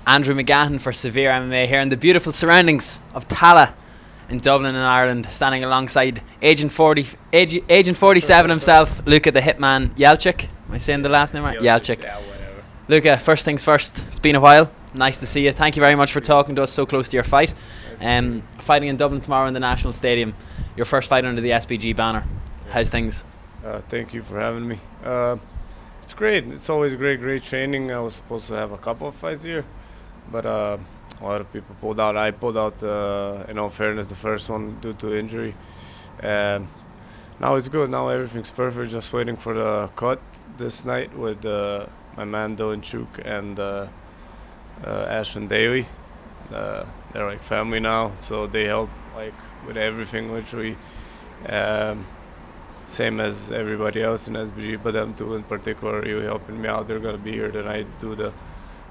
Andrew McGahan for SevereMMA here in the beautiful surroundings of Tala in Dublin in Ireland, standing alongside Agent 47 himself, Luka the Hitman Jelcic. Am I saying the last name right? Jelcic. Yeah, whatever. Luka, first things first, it's been a while. Nice to see you. Thank you very much for talking to us so close to your fight. Fighting in Dublin tomorrow in the National Stadium. Your first fight under the SBG banner. How's things? Thank you for having me. It's great. It's always great training. I was supposed to have a couple of fights here, but a lot of people pulled out. I pulled out, in all fairness, the first one due to injury. Now it's good. Now everything's perfect. Just waiting for the cut this night with my man Dylan Chuk and Ashton Daly. They're like family now, so they help like with everything, literally. Same as everybody else in SBG, but them two in particular really helping me out. They're gonna be here tonight, do the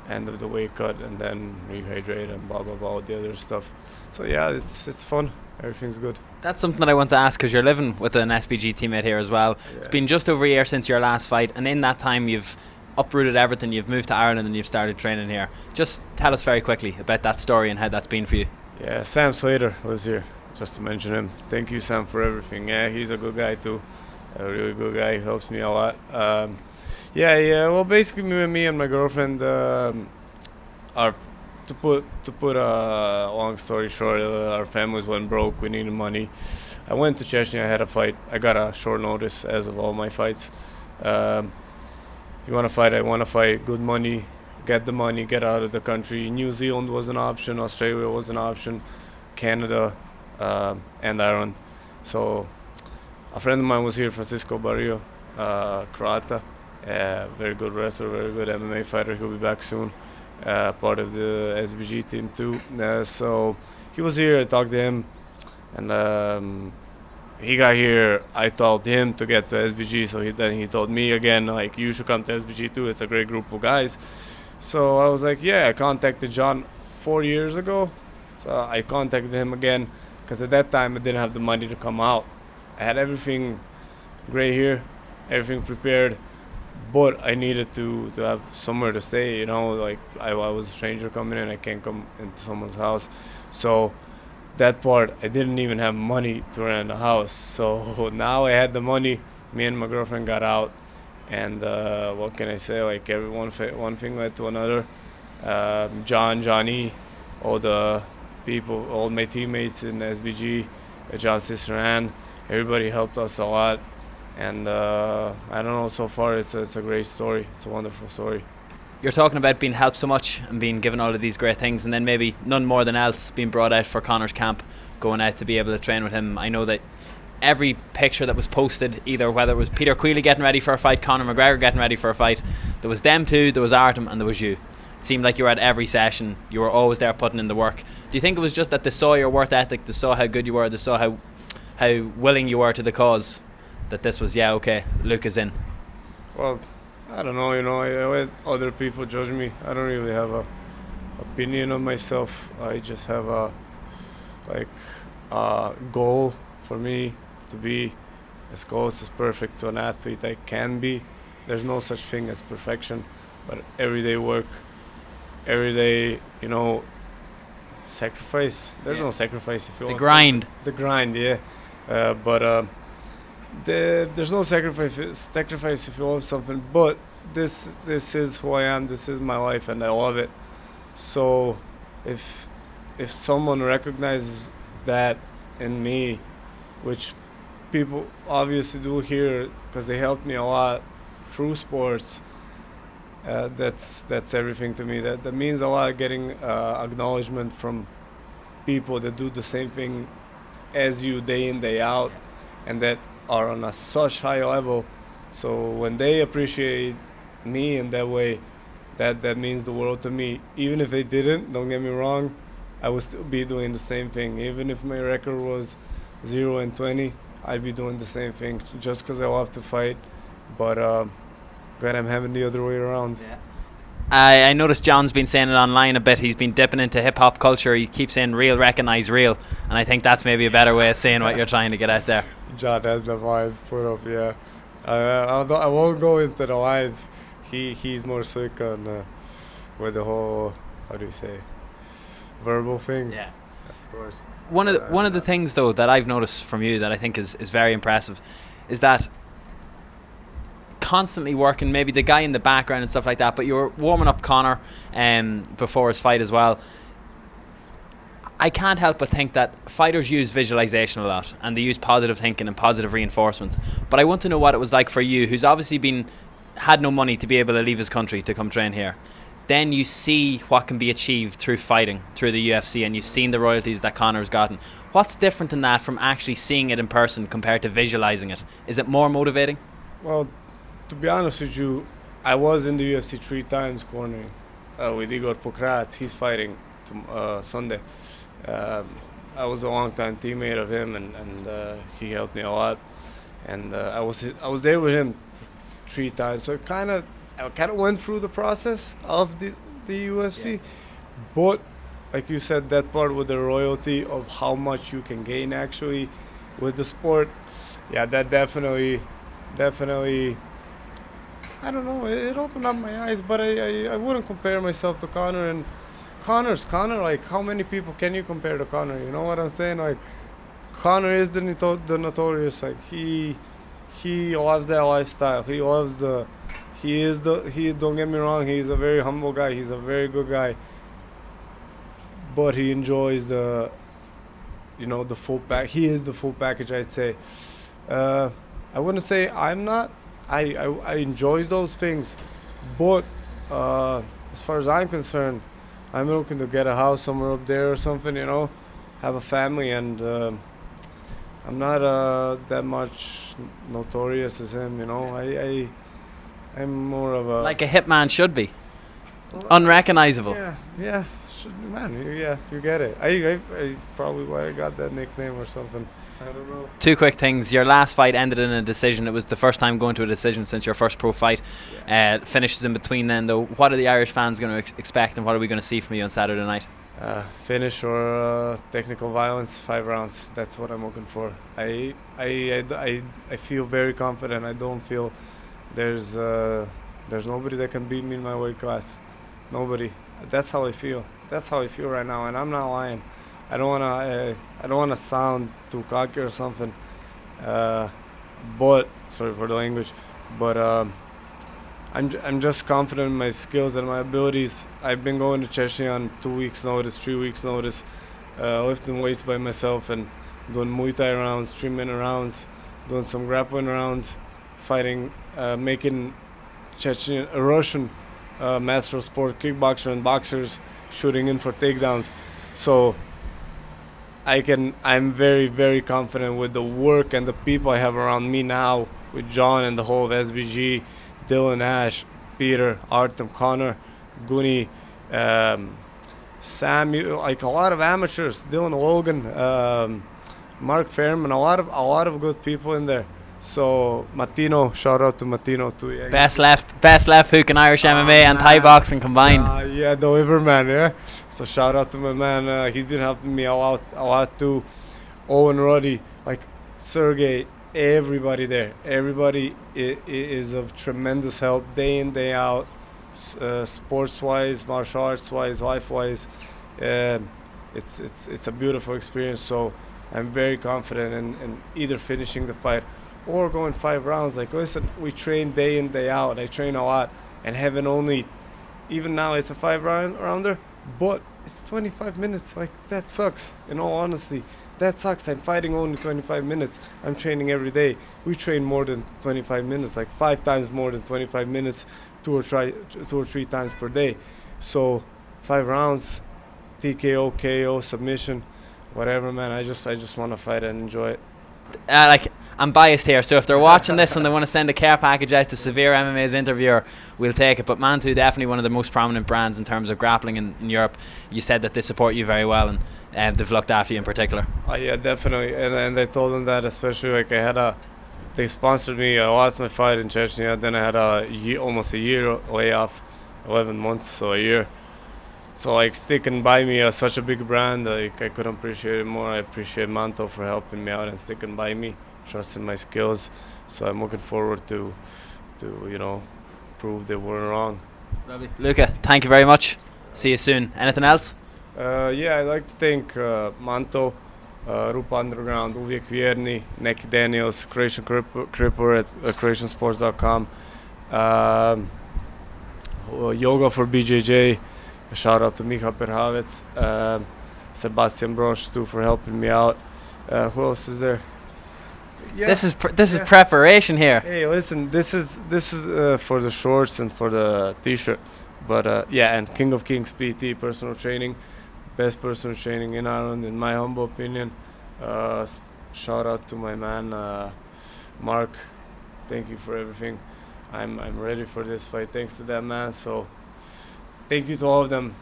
end of the weight cut, and then rehydrate and blah blah blah with the other stuff. So yeah, it's fun. Everything's good. That's something that I want to ask, because you're living with an SBG teammate here as well. Yeah. It's been just over a year since your last fight, and in that time you've uprooted everything. You've moved to Ireland and you've started training here. Just tell us very quickly about that story and how that's been for you. Yeah, Sam Slater was here, just to mention him. Thank you, Sam, for everything. Yeah, he's a good guy too. A really good guy. He helps me a lot. Well, basically, me and my girlfriend are, to put a long story short, our families went broke. We needed money. I went to Chechnya. I had a fight. I got a short notice, as of all my fights. You want to fight? I want to fight. Good money. Get the money. Get out of the country. New Zealand was an option. Australia was an option. Canada and Ireland. So a friend of mine was here, Francisco Barrio, Croata, very good wrestler, very good MMA fighter. He'll be back soon, part of the SBG team too. So he was here. I talked to him, and he got here. I told him to get to SBG, so then he told me again, like, you should come to SBG too. It's a great group of guys. So I was like, yeah. I contacted John 4 years ago, so I contacted him again, because at that time I didn't have the money to come out. I had everything great here, everything prepared, but I needed to have somewhere to stay, you know, like I was a stranger coming in, I can't come into someone's house. So that part, I didn't even have money to rent a house. So now I had the money, me and my girlfriend got out, and what can I say, like one thing led to another. Johnny, all the people, all my teammates in SBG, John Ciceran, everybody helped us a lot, and I don't know, so far it's a great story. It's a wonderful story. You're talking about being helped so much and being given all of these great things, and then maybe none more than else being brought out for Conor's camp, going out to be able to train with him. I know that every picture that was posted, either whether it was Peter Queally getting ready for a fight, Conor McGregor getting ready for a fight, there was them two, there was Artem, and there was you. It seemed like you were at every session. You were always there putting in the work. Do you think it was just that they saw your work ethic, they saw how good you were, they saw how willing you were to the cause, that this was, yeah, okay, Luka's in? Well, I don't know, I let other people judge me. I don't really have a opinion of myself. I just have a goal for me to be as close as perfect to an athlete I can be. There's no such thing as perfection, but everyday work, everyday, sacrifice. There's no sacrifice if you want. The grind, yeah. But there's no sacrifice if you want something. But this is who I am. This is my life, and I love it. So if someone recognizes that in me, which people obviously do here because they helped me a lot through sports, that's everything to me. That means a lot, getting acknowledgement from people that do the same thing as you day in, day out, and that are on such high level. So when they appreciate me in that way, that means the world to me. Even if they didn't, don't get me wrong, I would still be doing the same thing. Even if my record was 0-20, I'd be doing the same thing just because I love to fight. But glad I'm having the other way around. Yeah. I noticed John's been saying it online a bit. He's been dipping into hip-hop culture. He keeps saying real, recognize real. And I think that's maybe a better way of saying what you're trying to get out there. John has the lines put up, yeah. I won't go into the lines. He's more slick on with the whole how do you say, verbal thing. Yeah. Of course. One of the things though that I've noticed from you that I think is very impressive is that constantly working, maybe the guy in the background and stuff like that, but you're warming up Conor before his fight as well. I can't help but think that fighters use visualization a lot and they use positive thinking and positive reinforcement. But I want to know what it was like for you, who's obviously had no money to be able to leave his country to come train here. Then you see what can be achieved through fighting, through the UFC, and you've seen the royalties that Conor's gotten. What's different in that from actually seeing it in person compared to visualizing it? Is it more motivating? Well, to be honest with you, I was in the UFC 3 times cornering with Igor Pokrats. He's fighting Sunday. I was a long-time teammate of him, and he helped me a lot. And I was there with him 3 times, so I kind of went through the process of the UFC. Yeah. But like you said, that part with the royalty of how much you can gain actually with the sport, yeah, that definitely. I don't know. It opened up my eyes, but I wouldn't compare myself to Conor. And Conor, like, how many people can you compare to Conor? You know what I'm saying? Like, Conor is the notorious. Like, he loves that lifestyle. He loves don't get me wrong, he's a very humble guy. He's a very good guy. But he enjoys the full pack. He is the full package, I'd say. I wouldn't say I'm not. I enjoy those things, but as far as I'm concerned, I'm looking to get a house somewhere up there or something, have a family, and I'm not that much notorious as him, I'm more of a... Like a hitman should be. Unrecognizable. Yeah, you get it. I probably why I got that nickname or something. I don't know. 2 quick things. Your last fight ended in a decision. It was the first time going to a decision since your first pro fight. Yeah. Finishes in between then, though. What are the Irish fans going to expect, and what are we going to see from you on Saturday night? Finish or technical violence, 5 rounds. That's what I'm looking for. I feel very confident. I don't feel there's nobody that can beat me in my weight class. Nobody. That's how I feel. That's how I feel right now, and I'm not lying. I don't wanna sound too cocky or something, but sorry for the language. But I'm just confident in my skills and my abilities. I've been going to Chechnya on 2 weeks' notice, 3 weeks' notice, lifting weights by myself and doing Muay Thai rounds, 3-minute rounds, doing some grappling rounds, fighting, making a Russian master of sport kickboxer and boxers shooting in for takedowns. So I'm very, very confident with the work and the people I have around me now, with John and the whole of SBG, Dylan, Ash, Peter, Artem, Connor, Guni, Sam, like a lot of amateurs, Dylan Logan, Mark Fairman, a lot of good people in there. So Matino, shout out to Matino too. Yeah, best left hook in Irish MMA and Thai boxing combined. Yeah, the Liverman. Yeah. So shout out to my man. He's been helping me a lot too. Owen Ruddy, like Sergey, everybody there. Everybody is of tremendous help day in, day out, sports-wise, martial arts-wise, life-wise. It's a beautiful experience. So I'm very confident in either finishing the fight or going 5 rounds. Like, listen, we train day in, day out. I train a lot, and having only, even now it's a 5-rounder, but it's 25 minutes. Like, that sucks. In all honesty, that sucks. I'm fighting only 25 minutes. I'm training every day. We train more than 25 minutes, like 5 times more than 25 minutes, 2 or 3 times per day. So 5 rounds, TKO, KO, submission, whatever, man. I just want to fight and enjoy it. I'm biased here, so if they're watching this and they want to send a care package out to SevereMMA's interviewer, we'll take it. But Mantu, definitely one of the most prominent brands in terms of grappling in Europe. You said that they support you very well, and they've looked after you in particular. Yeah, definitely. And I told them that, especially like they sponsored me. I lost my fight in Chechnya, then I had almost a year layoff, 11 months, so a year. So like sticking by me, such a big brand, like I couldn't appreciate it more. I appreciate Manto for helping me out and sticking by me, trusting my skills. So I'm looking forward to prove they weren't wrong. Luka, thank you very much. See you soon. Anything else? Yeah, I'd like to thank Manto, Rupa Underground, Uvijek Vjerni, Neki Daniels, Croatian Cripper at CroatianSports.com, Yoga for BJJ. Shout out to Miha Perhavec, Sebastian Brosh too for helping me out. Who else is there? Yeah. This is preparation here. Hey, listen, this is for the shorts and for the t-shirt, but yeah, and King of Kings PT personal training, best personal training in Ireland in my humble opinion. Shout out to my man Mark. Thank you for everything. I'm ready for this fight thanks to that man. So thank you to all of them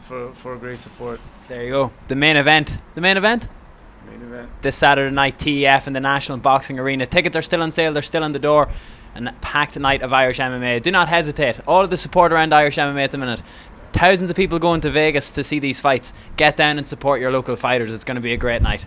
for great support. There you go. The main event. Main event. This Saturday night, TEF in the National Boxing Arena. Tickets are still on sale. They're still on the door. And a packed night of Irish MMA. Do not hesitate. All of the support around Irish MMA at the minute. Thousands of people going to Vegas to see these fights. Get down and support your local fighters. It's going to be a great night.